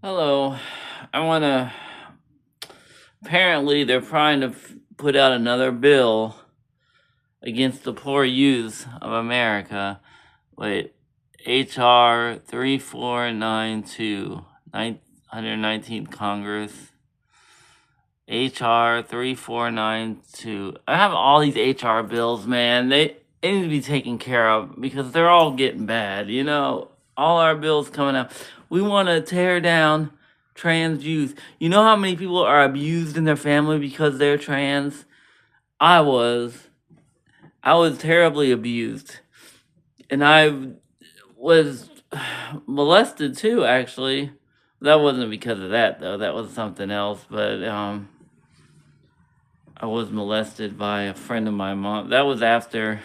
Hello. I want to. Apparently, they're trying to put out another bill against the poor youth of America. Wait, H.R. 3492, 119th Congress. H.R. 3492. I have all these H.R. bills, man. They need to be taken care of because they're all getting bad. All our bills coming out. We want to tear down trans youth. You know how many people are abused in their family because they're trans? I was. I was terribly abused. And I was molested too, actually. That wasn't because of that, though. That was something else. But, I was molested by a friend of my mom. That was after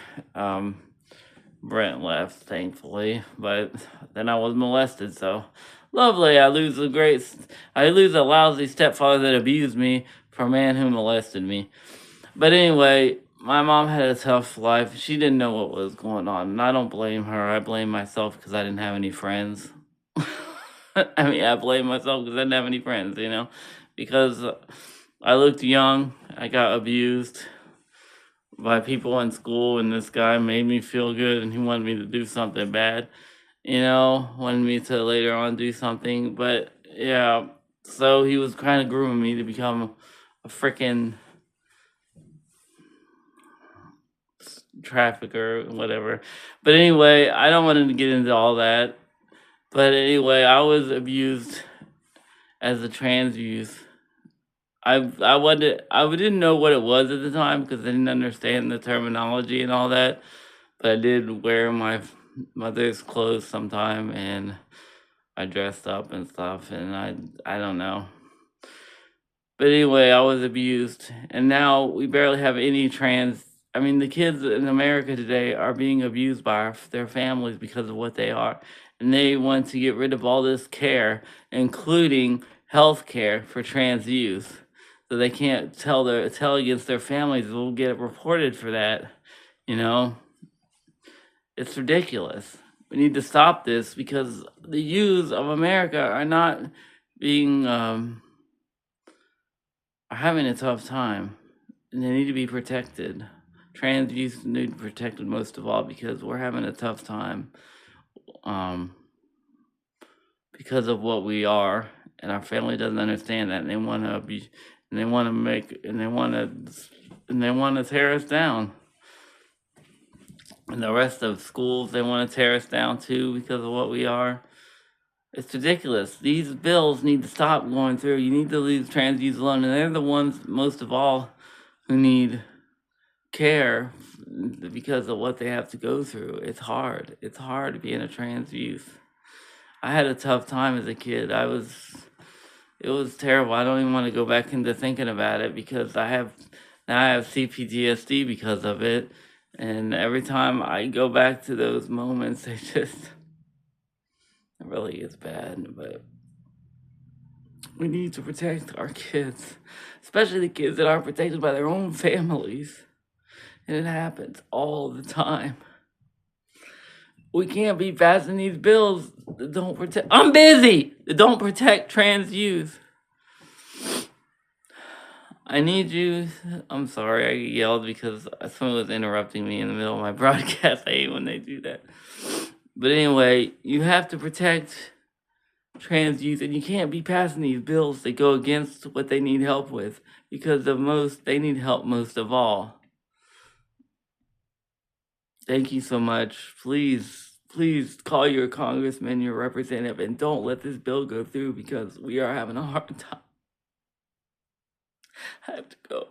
Brent left, thankfully. But then I was molested, so lovely. I lose a lousy stepfather that abused me for a man who molested me. But anyway, my mom had a tough life. She didn't know what was going on, and I don't blame her. I blame myself because I didn't have any friends. I blame myself because I didn't have any friends, because I looked young. I got abused by people in school, and this guy made me feel good, and he wanted me to do something bad, wanted me to later on do something. But yeah, so he was kind of grooming me to become a freaking trafficker, whatever. But anyway, I don't want to get into all that. But anyway, I was abused as a trans youth. I didn't know what it was at the time because I didn't understand the terminology and all that. But I did wear my mother's clothes sometime, and I dressed up and stuff, and I don't know. But anyway, I was abused, and now we barely have any trans. I mean, the kids in America today are being abused by their families because of what they are, and they want to get rid of all this care, including health care for trans youth, so they can't tell against their families. Will get reported for that. You know, it's ridiculous. We need to stop this because the youth of America are not being are having a tough time, and they need to be protected. Trans youth need to be protected most of all because we're having a tough time, um, because of what we are, and our family doesn't understand that, and they want to be, and they want to make, and they want to tear us down. And the rest of schools, they want to tear us down too because of what we are. It's ridiculous. These bills need to stop going through. You need to leave trans youth alone, and they're the ones most of all who need care because of what they have to go through. It's hard. It's hard being a trans youth. I had a tough time as a kid. It was terrible. I don't even want to go back into thinking about it because I have CPTSD because of it. And every time I go back to those moments, it really is bad. But we need to protect our kids, especially the kids that aren't protected by their own families. And it happens all the time. We can't be passing these bills that don't protect. I'm busy! That don't protect trans youth. I need you. I'm sorry, I yelled because someone was interrupting me in the middle of my broadcast. I hate when they do that. But anyway, you have to protect trans youth, and you can't be passing these bills that go against what they need help with because they need help most of all. Thank you so much. Please call your congressman, your representative, and don't let this bill go through because we are having a hard time. I have to go.